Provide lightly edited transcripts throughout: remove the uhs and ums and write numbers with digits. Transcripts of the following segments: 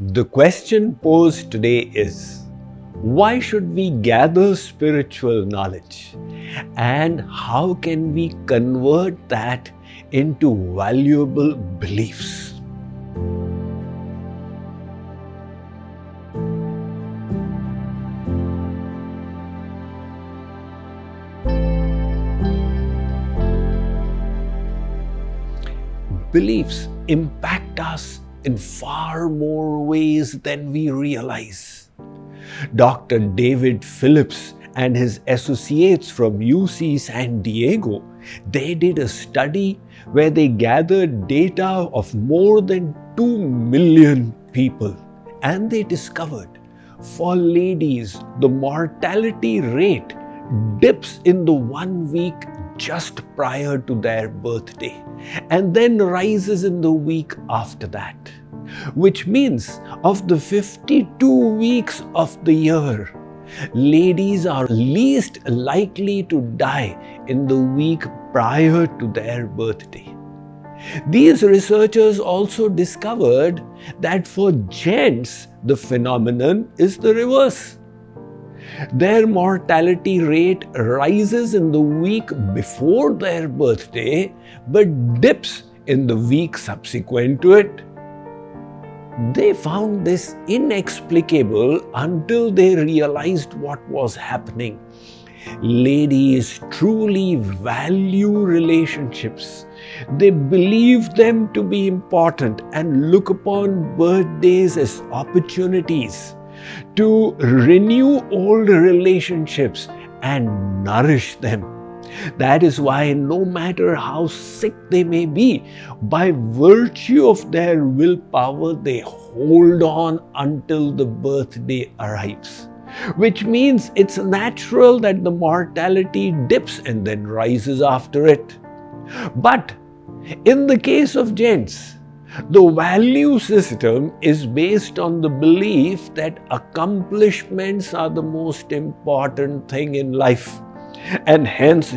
The question posed today is, why should we gather spiritual knowledge? And how can we convert that into valuable beliefs? Beliefs impact us in far more ways than we realize. Dr. David Phillips and his associates from UC San Diego, they did a study where they gathered data of more than 2 million people, and they discovered for ladies the mortality rate dips in the 1 week just prior to their birthday and then rises in the week after that, which means of the 52 weeks of the year, ladies are least likely to die in the week prior to their birthday. These researchers also discovered that for gents, the phenomenon is the reverse. Their mortality rate rises in the week before their birthday, but dips in the week subsequent to it. They found this inexplicable until they realized what was happening. Ladies truly value relationships. They believe them to be important and look upon birthdays as opportunities to renew old relationships and nourish them. That is why no matter how sick they may be, by virtue of their willpower, they hold on until the birthday arrives. Which means it's natural that the mortality dips and then rises after it. But in the case of gents, the value system is based on the belief that accomplishments are the most important thing in life. And hence,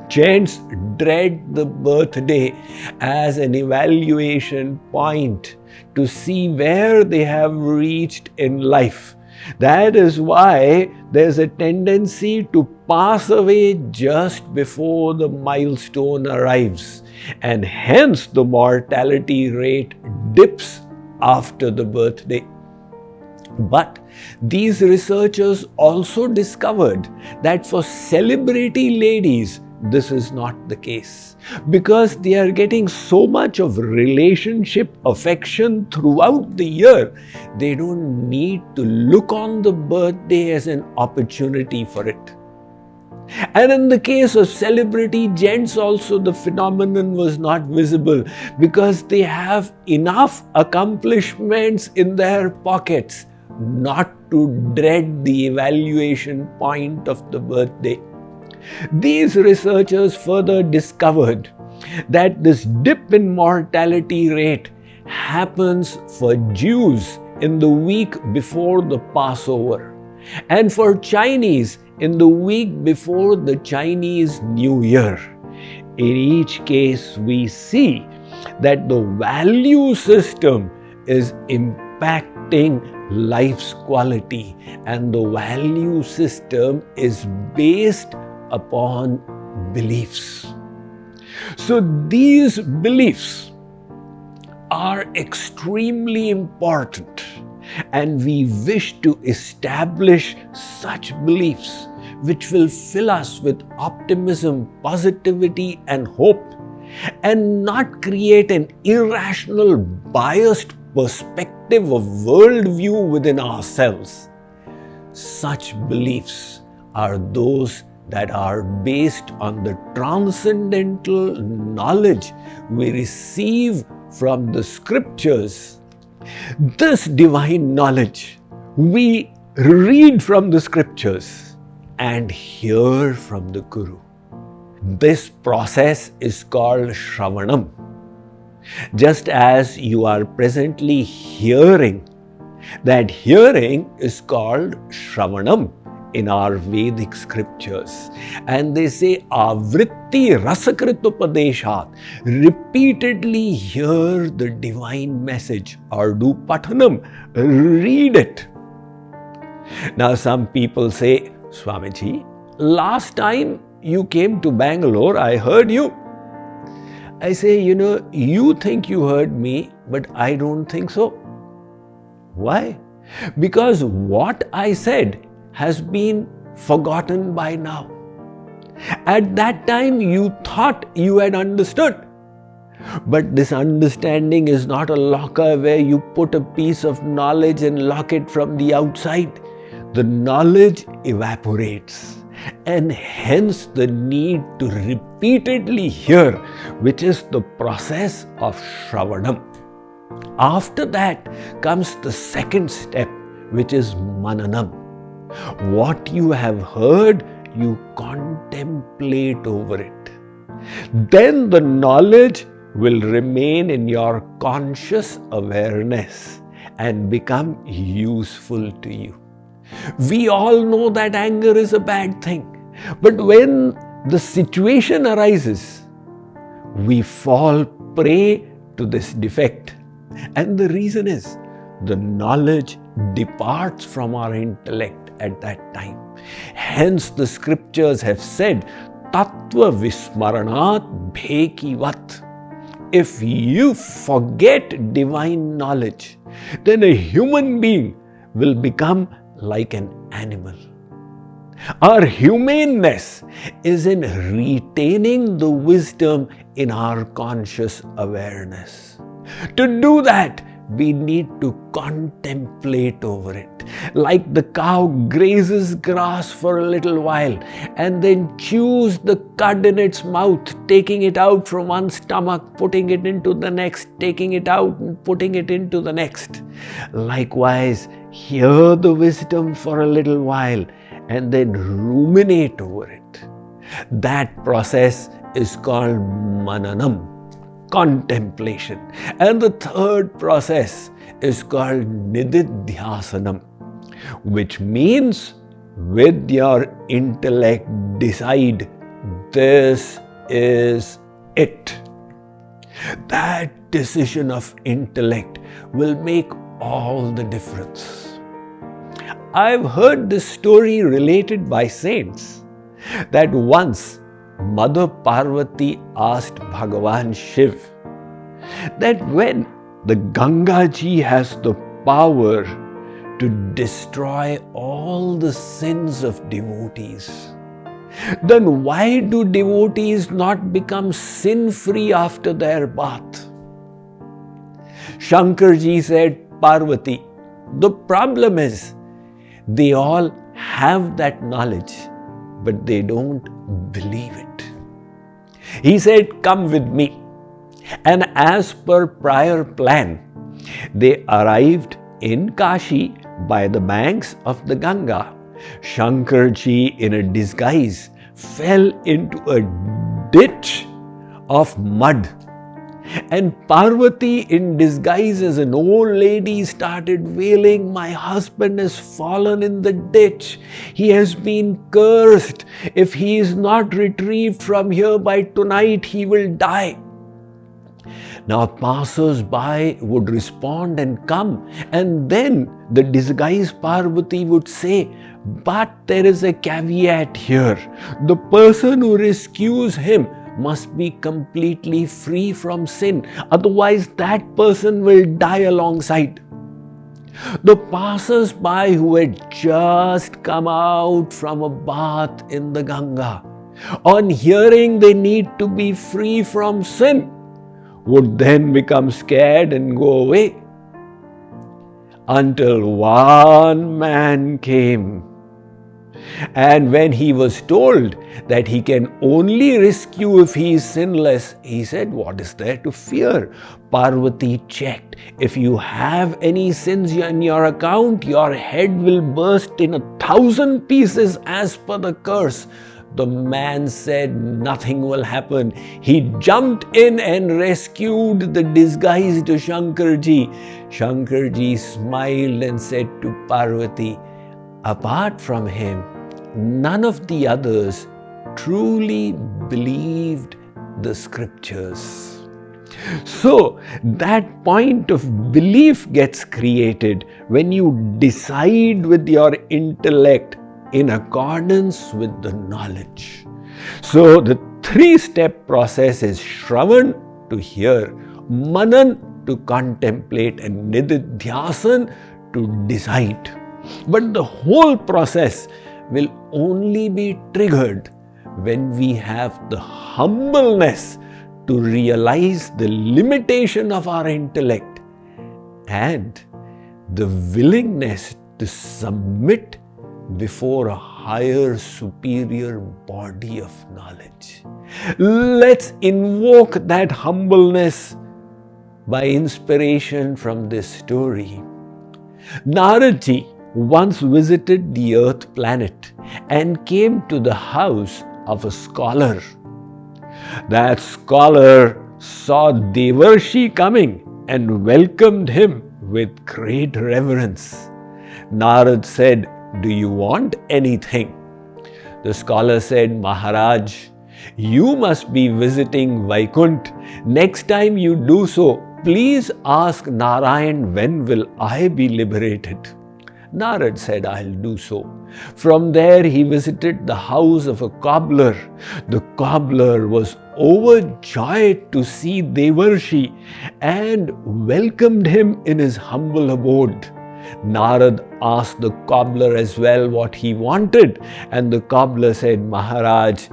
gents dread the birthday as an evaluation point to see where they have reached in life. That is why there's a tendency to pass away just before the milestone arrives, and hence the mortality rate dips after the birthday. But these researchers also discovered that for celebrity ladies, this is not the case, because they are getting so much of relationship affection throughout the year. They don't need to look on the birthday as an opportunity for it. And in the case of celebrity gents also, the phenomenon was not visible because they have enough accomplishments in their pockets not to dread the evaluation point of the birthday. These researchers further discovered that this dip in mortality rate happens for Jews in the week before the Passover, and for Chinese in the week before the Chinese New Year. In each case, we see that the value system is impacting life's quality, and the value system is based upon beliefs. So these beliefs are extremely important, and we wish to establish such beliefs which will fill us with optimism, positivity, and hope, and not create an irrational, biased perspective of worldview within ourselves. Such beliefs are those that are based on the transcendental knowledge we receive from the scriptures. This divine knowledge we read from the scriptures and hear from the Guru. This process is called Shravanam. Just as you are presently hearing, that hearing is called Shravanam. in our Vedic scriptures. And they say, Avritti Rasakrit repeatedly hear the divine message or do Pathanam, read it. Now some people say, Swamiji, last time you came to Bangalore, I heard you. I say, you think you heard me, but I don't think so. Why? Because what I said has been forgotten by now. At that time, you thought you had understood. But this understanding is not a locker where you put a piece of knowledge and lock it from the outside. The knowledge evaporates. And hence the need to repeatedly hear, which is the process of Shravanam. After that comes the second step, which is Mananam. What you have heard, you contemplate over it. Then the knowledge will remain in your conscious awareness and become useful to you. We all know that anger is a bad thing. But when the situation arises, we fall prey to this defect. And the reason is, the knowledge departs from our intellect at that time. Hence the scriptures have said, Tattva Vismaranat Bhekivat. If you forget divine knowledge, then a human being will become like an animal. Our humaneness is in retaining the wisdom in our conscious awareness. To do that, we need to contemplate over it. Like the cow grazes grass for a little while and then chews the cud in its mouth, taking it out from one stomach, putting it into the next, taking it out and putting it into the next. Likewise, hear the wisdom for a little while and then ruminate over it. That process is called Mananam, contemplation. And the third process is called Nididhyasana, which means with your intellect decide, this is it. That decision of intellect will make all the difference. I've heard this story related by saints that once Mother Parvati asked Bhagavan Shiv that when the Ganga Ji has the power to destroy all the sins of devotees, then why do devotees not become sin-free after their bath? Shankar Ji said, Parvati, the problem is they all have that knowledge, but they don't believe it. He said, come with me. And as per prior plan, they arrived in Kashi by the banks of the Ganga. Shankar Ji, in a disguise, fell into a ditch of mud. And Parvati, in disguise as an old lady, started wailing, my husband has fallen in the ditch. He has been cursed. If he is not retrieved from here by tonight, he will die. Now passers-by would respond and come, and then the disguised Parvati would say, but there is a caveat here. The person who rescues him must be completely free from sin. Otherwise, that person will die alongside. The passers-by who had just come out from a bath in the Ganga, on hearing they need to be free from sin, would then become scared and go away. Until one man came. And when he was told that he can only rescue if he is sinless, he said, what is there to fear? Parvati checked. If you have any sins in your account, your head will burst in 1,000 pieces as per the curse. The man said, nothing will happen. He jumped in and rescued the disguised Shankar Ji. Shankar Ji smiled and said to Parvati, apart from him, none of the others truly believed the scriptures. So that point of belief gets created when you decide with your intellect in accordance with the knowledge. So the 3-step process is Shravan, to hear, Manan, to contemplate, and Nididhyasana, to decide. But the whole process will only be triggered when we have the humbleness to realize the limitation of our intellect and the willingness to submit before a higher, superior body of knowledge. Let's invoke that humbleness by inspiration from this story. Naradji once visited the earth planet and came to the house of a scholar. That scholar saw Devarshi coming and welcomed him with great reverence. Narad said, "Do you want anything?" The scholar said, "Maharaj, you must be visiting Vaikunt. Next time you do so, please ask Narayan, when will I be liberated?" Narad said, "I'll do so." From there he visited the house of a cobbler. The cobbler was overjoyed to see Devarshi and welcomed him in his humble abode. Narad asked the cobbler as well what he wanted, and the cobbler said, "Maharaj,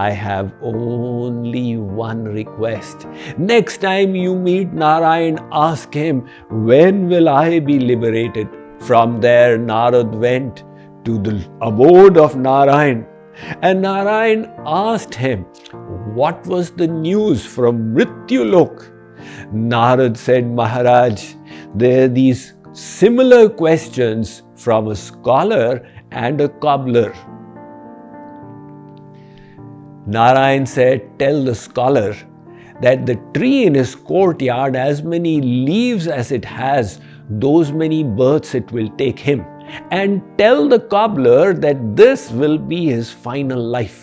I have only one request. Next time you meet Narayan, ask him, when will I be liberated?" From there, Narad went to the abode of Narayan, and Narayan asked him, what was the news from Mrityulok? Narad said, "Maharaj, there are these similar questions from a scholar and a cobbler." Narayan said, "Tell the scholar that the tree in his courtyard, as many leaves as it has, those many births it will take him. And tell the cobbler that this will be his final life."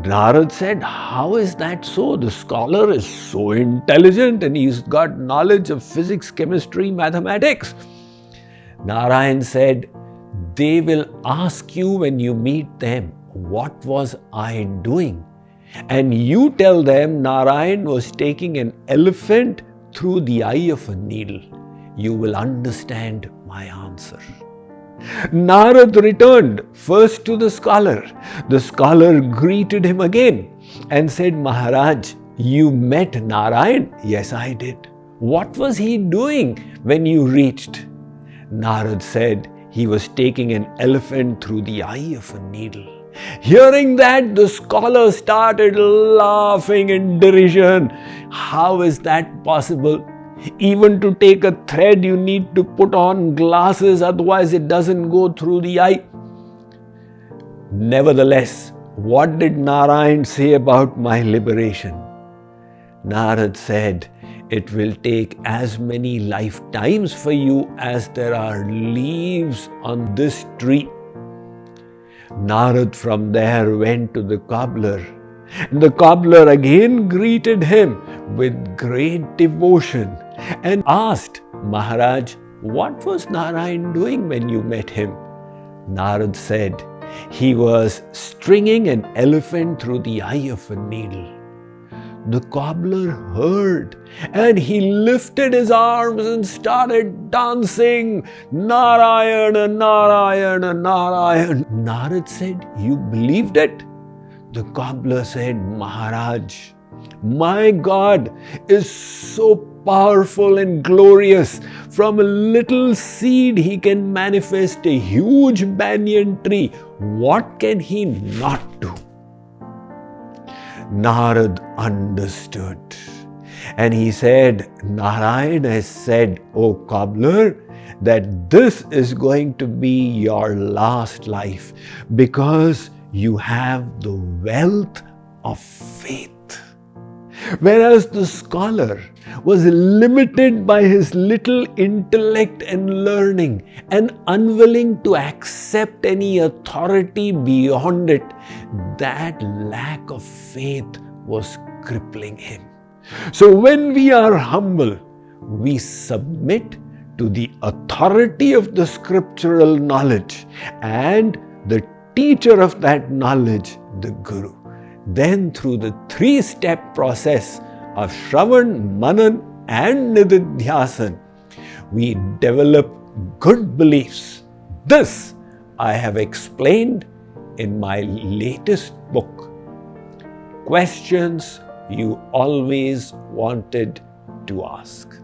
Narad said, "How is that so? The scholar is so intelligent and he's got knowledge of physics, chemistry, mathematics." Narayan said, "They will ask you when you meet them, what was I doing? And you tell them Narayan was taking an elephant through the eye of a needle. You will understand my answer." Narad returned first to the scholar. The scholar greeted him again and said, "Maharaj, you met Narayan?" "Yes, I did." "What was he doing when you reached?" Narad said, "He was taking an elephant through the eye of a needle." Hearing that, the scholar started laughing in derision. "How is that possible? Even to take a thread, you need to put on glasses, otherwise it doesn't go through the eye." Nevertheless, what did Narayan say about my liberation? Narad said, "It will take as many lifetimes for you as there are leaves on this tree." Narad from there went to the cobbler. The cobbler again greeted him with great devotion and asked, "Maharaj, what was Narayan doing when you met him?" Narad said, "He was stringing an elephant through the eye of a needle." The cobbler heard and he lifted his arms and started dancing, "Narayana, Narayana, Narayana." Narad said, "You believed it?" The cobbler said, "Maharaj, my God is so powerful and glorious. From a little seed he can manifest a huge banyan tree. What can he not do?" Narad understood and he said, "Narayan has said, O cobbler, that this is going to be your last life because you have the wealth of faith. Whereas the scholar was limited by his little intellect and learning and unwilling to accept any authority beyond it, that lack of faith was crippling him. So when we are humble, we submit to the authority of the scriptural knowledge and the teacher of that knowledge, the Guru. Then through the 3-step process of Shravan, Manan and Nididhyasana, we develop good beliefs. This I have explained in my latest book, Questions You Always Wanted to Ask.